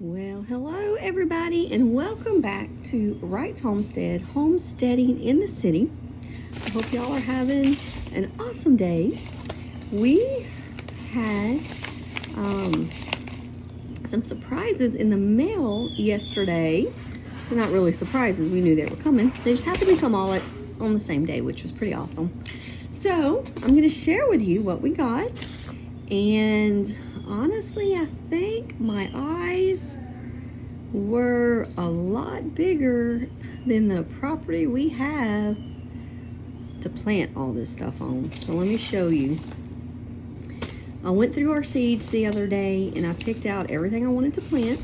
Well, hello everybody, and welcome back to Wright's Homestead, homesteading in the city. I hope y'all are having an awesome day. We had some surprises in the mail yesterday. So not really surprises, we knew they were coming. They just happened to come all on the same day, which was pretty awesome. So I'm going to share with you what we got. And honestly, I think my eyes were a lot bigger than the property we have to plant all this stuff on. So let me show you. I went through our seeds the other day and I picked out everything I wanted to plant.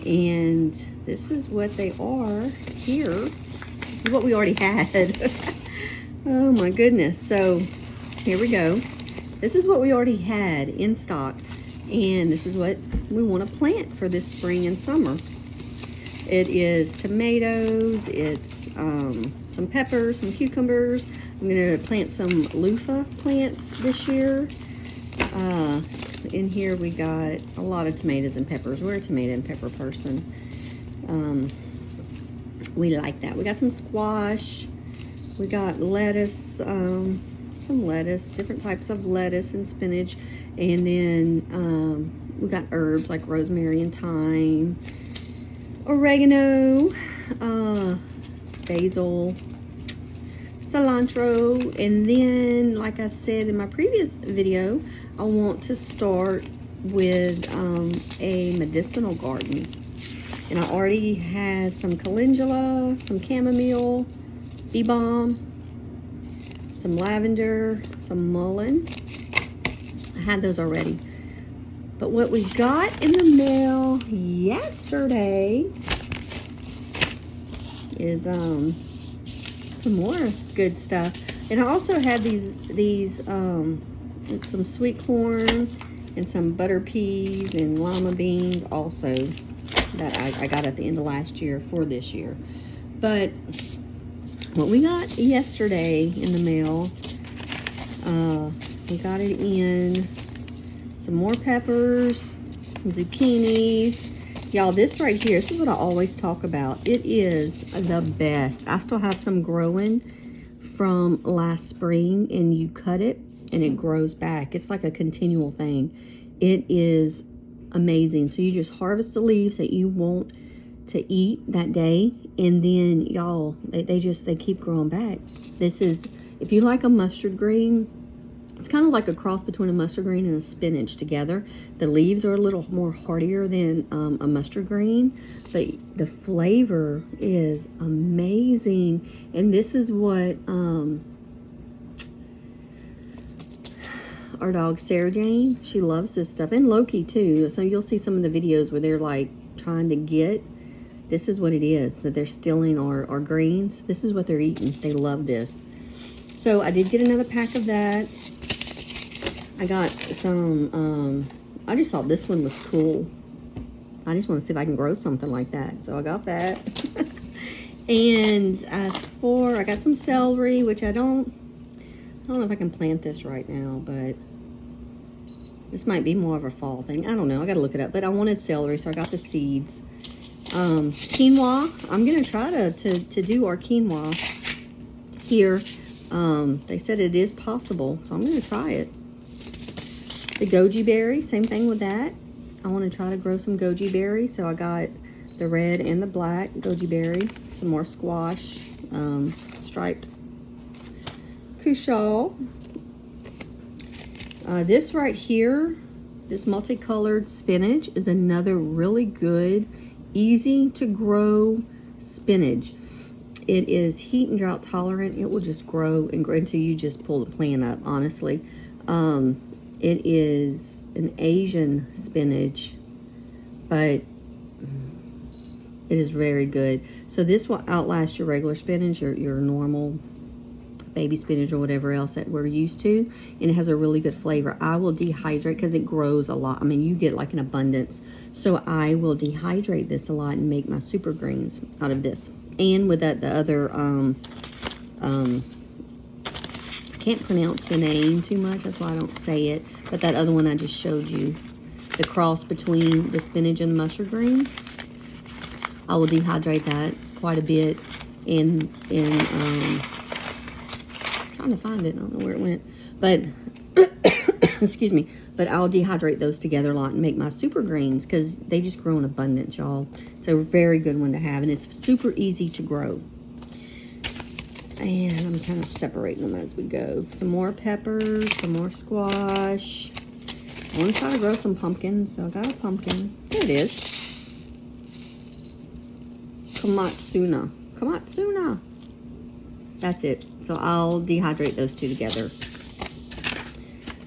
And this is what they are here. This is what we already had. Oh my goodness. So here we go. This is what we already had in stock, and this is what we want to plant for this spring and summer. It is tomatoes, it's some peppers, some cucumbers. I'm going to plant some loofah plants this year. In here we got a lot of tomatoes and peppers. We're a tomato and pepper person. We like that. We got some squash. We got lettuce. Some lettuce, different types of lettuce and spinach, and then we got herbs like rosemary and thyme, oregano, basil, cilantro, and then, like I said in my previous video, I want to start with a medicinal garden. And I already had some calendula, some chamomile, bee balm, some lavender, some mullein. I had those already. But what we got in the mail yesterday is some more good stuff. And I also had these some sweet corn and some butter peas and lima beans also that I got at the end of last year for this year. But what we got yesterday in the mail, we got it in some more peppers, some zucchinis. Y'all, this right here, this is what I always talk about. It is the best. I still have some growing from last spring, and you cut it and it grows back. It's like a continual thing. It is amazing. So you just harvest the leaves that you want to eat that day, and then y'all, they keep growing back. This is, if you like a mustard green, it's kind of like a cross between a mustard green and a spinach together. The leaves are a little more hardier than a mustard green, but the flavor is amazing. And this is what our dog Sarah Jane, she loves this stuff, and Loki too. So you'll see some of the videos where they're like trying to get, this is what it is that they're stealing, our greens. This is what they're eating. They love this. So I did get another pack of that. I got some, I just thought this one was cool. I just want to see if I can grow something like that. So I got that. And as for, I got some celery, which I don't know if I can plant this right now, but this might be more of a fall thing. I don't know. I got to look it up. But I wanted celery, so I got the seeds. Quinoa, I'm going to try to do our quinoa here. They said it is possible, so I'm going to try it. The goji berry, same thing with that. I want to try to grow some goji berry, so I got the red and the black goji berry, some more squash, striped cushaw. This right here, this multicolored spinach, is another really good, easy to grow spinach. It is heat and drought tolerant. It will just grow and grow until you just pull the plant up, honestly. It is an Asian spinach, but it is very good. So this will outlast your regular spinach, your normal baby spinach or whatever else that we're used to, and it has a really good flavor. I will dehydrate because it grows a lot. I mean, you get like an abundance. So I will dehydrate this a lot and make my super greens out of this. And with that, the other I can't pronounce the name too much, that's why I don't say it, but that other one I just showed you, the cross between the spinach and the mustard green. I will dehydrate that quite a bit trying to find it. I don't know where it went, but excuse me, but I'll dehydrate those together a lot and make my super greens because they just grow in abundance, y'all. It's a very good one to have, and it's super easy to grow. And I'm kind of separating them as we go. Some more peppers, some more squash. I want to try to grow some pumpkins, so I got a pumpkin. There it is. Komatsuna. Komatsuna. That's it. So I'll dehydrate those two together.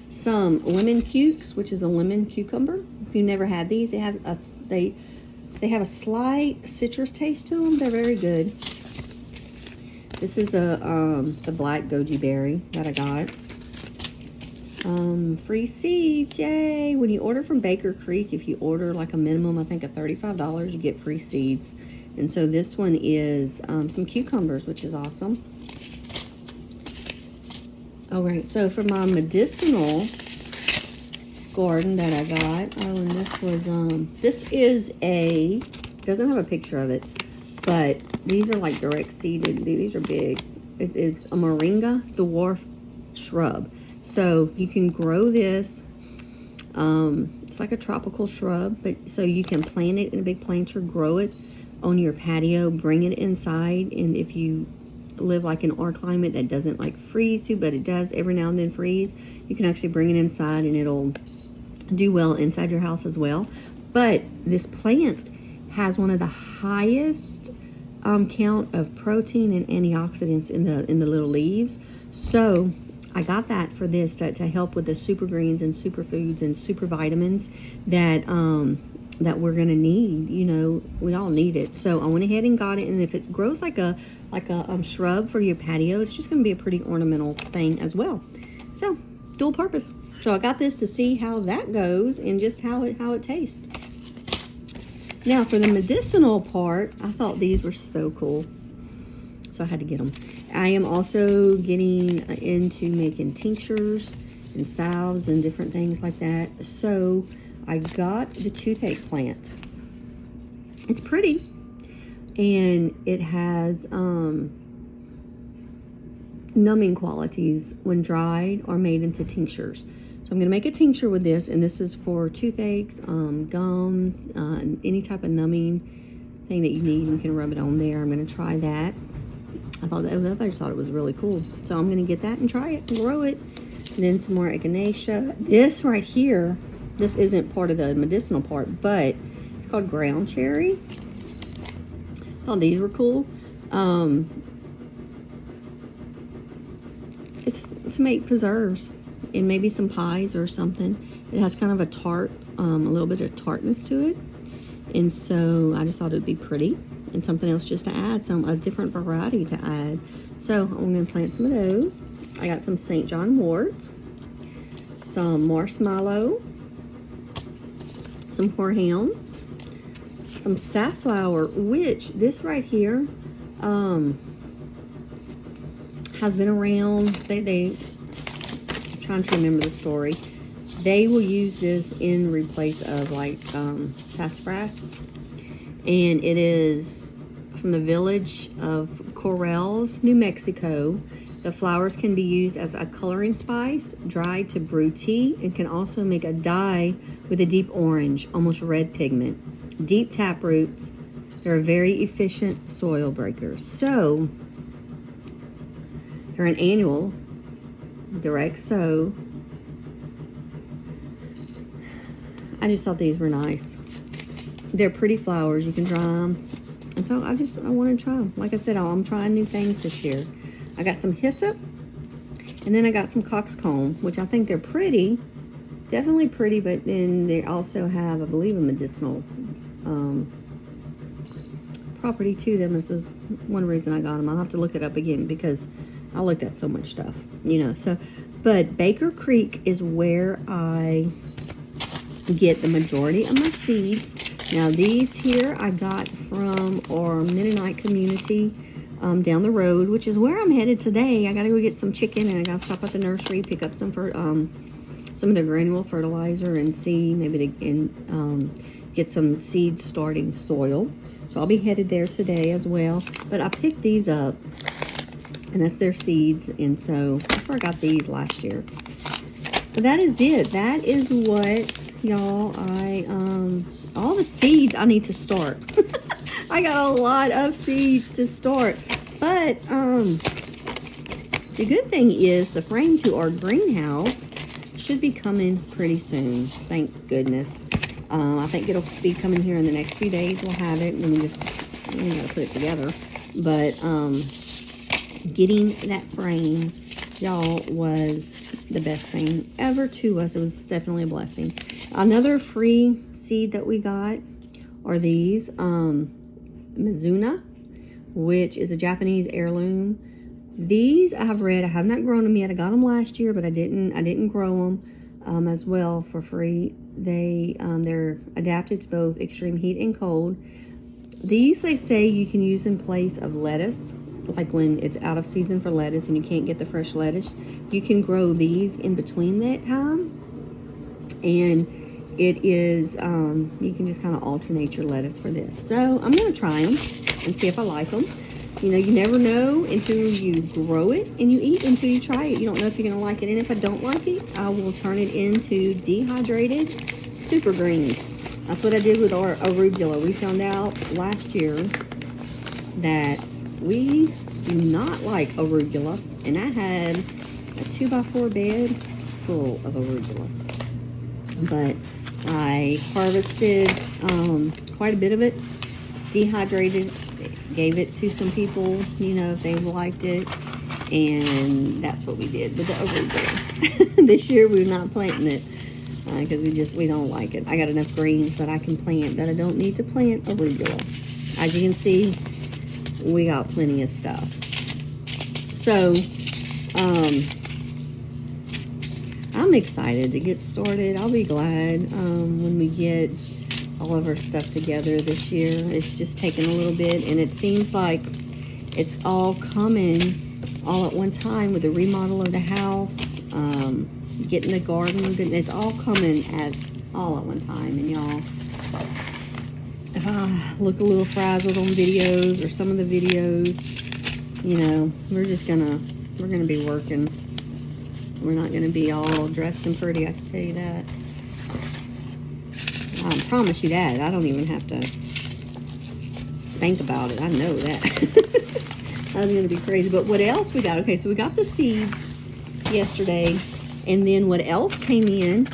Some lemon cukes, which is a lemon cucumber. If you've never had these, they have a slight citrus taste to them. They're very good. This is the black goji berry that I got. Free seeds, yay! When you order from Baker Creek, if you order like a minimum, I think of $35, you get free seeds. And so this one is some cucumbers, which is awesome. All right, so for my medicinal garden that I got, oh, and this was, this is doesn't have a picture of it, but these are like direct seeded. These are big. It is a Moringa Dwarf shrub. So you can grow this. It's like a tropical shrub, but so you can plant it in a big planter, grow it on your patio, bring it inside, and if you live like in our climate that doesn't like freeze too, but it does every now and then freeze, you can actually bring it inside and it'll do well inside your house as well. But this plant has one of the highest count of protein and antioxidants in the little leaves. So I got that for this to help with the super greens and superfoods and super vitamins that that we're gonna need. You know, we all need it. So I went ahead and got it, and if it grows like a shrub for your patio, it's just gonna be a pretty ornamental thing as well. So dual purpose. So I got this to see how that goes and just how it tastes. Now for the medicinal part, I thought these were so cool, so I had to get them. I am also getting into making tinctures and salves and different things like that. So I got the Toothache Plant. It's pretty, and it has numbing qualities when dried or made into tinctures. So I'm going to make a tincture with this, and this is for toothaches, gums, any type of numbing thing that you need. You can rub it on there. I'm going to try that. I just thought it was really cool. So I'm going to get that and try it and grow it. And then some more echinacea. This right here, this isn't part of the medicinal part, but it's called ground cherry. I thought these were cool. It's to make preserves and maybe some pies or something. It has kind of a tart, a little bit of tartness to it. And so I just thought it would be pretty and something else just to add, a different variety to add. So I'm going to plant some of those. I got some St. John wort, some marshmallow, some horehound, some safflower, which this right here has been around. I'm trying to remember the story. They will use this in replace of like sassafras, and it is from the village of Corrales, New Mexico. The flowers can be used as a coloring spice, dried to brew tea, and can also make a dye with a deep orange, almost red pigment. Deep tap roots. They're very efficient soil breakers. So they're an annual direct sow. I just thought these were nice. They're pretty flowers. You can dry them. And so I want to try them. Like I said, I'm trying new things this year. I got some hyssop, and then I got some coxcomb, which I think they're pretty. Definitely pretty, but then they also have, I believe, a medicinal property to them. This is one reason I got them. I'll have to look it up again because I looked at so much stuff, you know. So, but Baker Creek is where I get the majority of my seeds. Now these here I got from our Mennonite community down the road, which is where I'm headed today. I gotta go get some chicken, and I gotta stop at the nursery, pick up some some of the granule fertilizer and see maybe they can get some seed starting soil. So I'll be headed there today as well. But I picked these up, and that's their seeds, and so that's where I got these last year. But that is it. That is what, y'all, all the seeds I need to start. I got a lot of seeds to start. But the good thing is the frame to our greenhouse should be coming pretty soon. Thank goodness. I think it'll be coming here in the next few days. We'll have it, and then we gotta put it together. But getting that frame, y'all, was the best thing ever to us. It was definitely a blessing. Another free seed that we got are these Mizuna, which is a Japanese heirloom. These I have not grown them yet. I got them last year, but I didn't grow them as well for free. They're adapted to both extreme heat and cold. These, they say, you can use in place of lettuce, like when it's out of season for lettuce and you can't get the fresh lettuce. You can grow these in between that time, and it is you can just kind of alternate your lettuce for this. So I'm going to try them and see if I like them. You know, you never know until you grow it and you eat, until you try it. You don't know if you're going to like it. And if I don't like it, I will turn it into dehydrated super greens. That's what I did with our arugula. We found out last year that we do not like arugula. And I had a 2x4 bed full of arugula. But I harvested quite a bit of it, dehydrated, gave it to some people, you know, if they liked it, and that's what we did with the arugula. This year we're not planting it because we don't like it. I got enough greens that I can plant, that I don't need to plant arugula. As you can see, we got plenty of stuff. So I'm excited to get started. I'll be glad when we get all of our stuff together this year. It's just taking a little bit, and it seems like it's all coming all at one time with the remodel of the house, getting the garden, it's all coming all at one time. And y'all, if I look a little frazzled on videos or some of the videos, you know, we're gonna be working. We're not gonna be all dressed and pretty, I can tell you that. I promise you that. I don't even have to think about it. I know that. That's going to be crazy. But what else we got? Okay, so we got the seeds yesterday. And then what else came in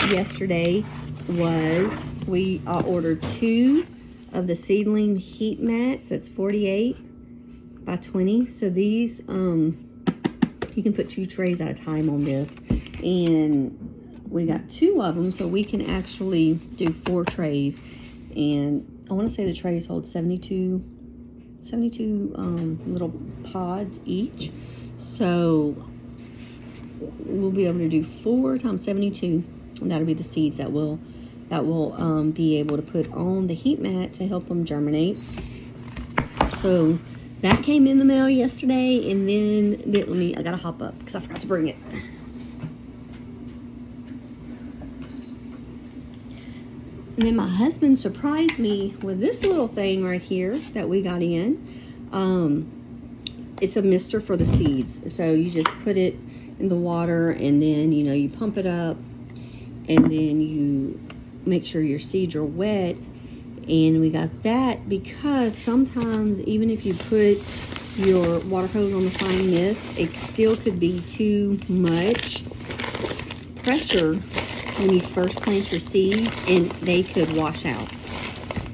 yesterday was we ordered 2 of the seedling heat mats. That's 48 by 20. So these, you can put 2 trays at a time on this. And we got 2 of them, so we can actually do 4 trays. And I want to say the trays hold 72 little pods each. So we'll be able to do 4 times 72, and that'll be the seeds that will be able to put on the heat mat to help them germinate. So that came in the mail yesterday, and then I gotta hop up because I forgot to bring it. And then my husband surprised me with this little thing right here that we got in. It's a mister for the seeds. So you just put it in the water, and then, you know, you pump it up, and then you make sure your seeds are wet. And we got that because sometimes even if you put your water hose on the fine mist, it still could be too much pressure when you first plant your seeds, and they could wash out,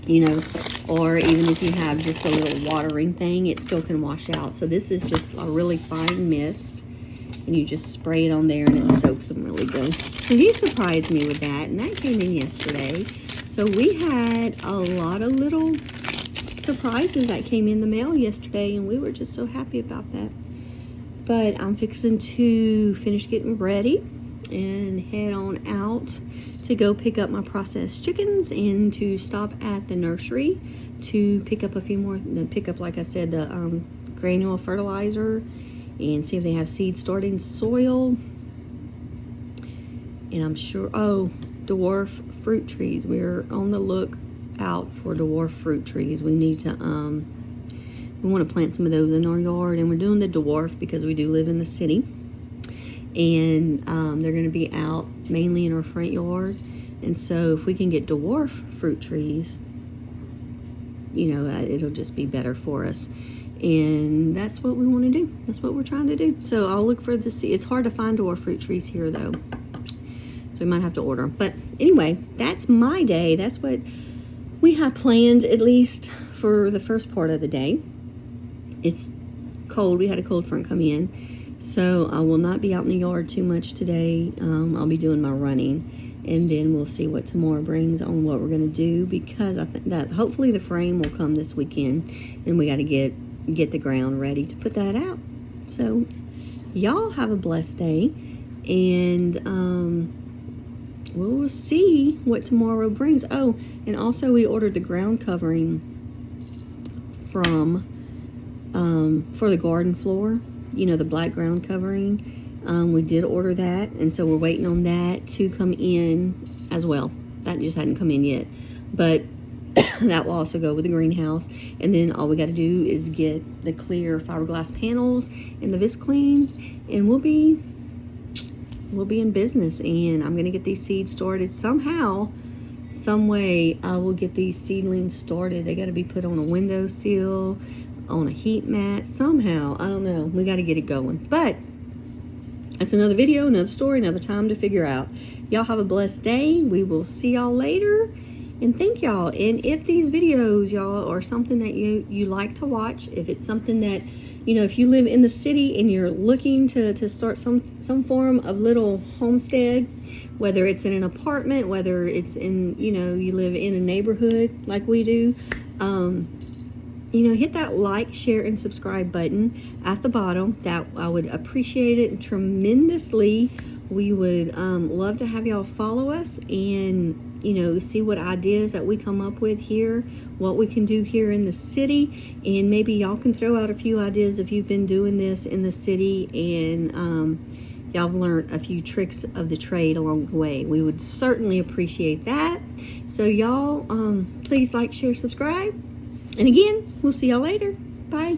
you know, or even if you have just a little watering thing, it still can wash out. So this is just a really fine mist, and you just spray it on there, and it soaks them really good. So he surprised me with that, and that came in yesterday. So we had a lot of little surprises that came in the mail yesterday, and we were just so happy about that. But I'm fixing to finish getting ready and head on out to go pick up my processed chickens and to stop at the nursery to pick up a few more, like I said, the granule fertilizer, and see if they have seed starting soil. And I'm sure, oh, dwarf fruit trees. We're on the lookout for dwarf fruit trees. We need to, we want to plant some of those in our yard. And we're doing the dwarf because we do live in the city. And they're going to be out mainly in our front yard. And so if we can get dwarf fruit trees, you know, it'll just be better for us. And that's what we want to do. That's what we're trying to do. So I'll look for see. It's hard to find dwarf fruit trees here, though. So we might have to order them. But anyway, that's my day. That's what we have planned, at least for the first part of the day. It's cold. We had a cold front come in. So I will not be out in the yard too much today. I'll be doing my running. And then we'll see what tomorrow brings on what we're going to do. Because I think that hopefully the frame will come this weekend. And we got to get the ground ready to put that out. So y'all have a blessed day. And we'll see what tomorrow brings. Oh, and also we ordered the ground covering from for the garden floor, you know, the black ground covering. We did order that, and so we're waiting on that to come in as well. That just hadn't come in yet, but that will also go with the greenhouse. And then all we got to do is get the clear fiberglass panels and the Visqueen, and we'll be in business. And I'm gonna get these seeds started somehow, some way. I will get these seedlings started. They got to be put on a windowsill, on a heat mat somehow. I don't know. We got to get it going. But that's another video, another story, another time to figure out. Y'all have a blessed day. We will see y'all later. And thank y'all. And if these videos, y'all, are something that you like to watch, if it's something that, you know, if you live in the city and you're looking to start some form of little homestead, whether it's in an apartment, whether it's in, you know, you live in a neighborhood like we do, you know, hit that like, share, and subscribe button at the bottom. That I would appreciate it tremendously. We would love to have y'all follow us and, you know, see what ideas that we come up with here, what we can do here in the city, and maybe y'all can throw out a few ideas if you've been doing this in the city and y'all have learned a few tricks of the trade along the way. We would certainly appreciate that. So y'all, please like, share, subscribe. And again, we'll see y'all later. Bye.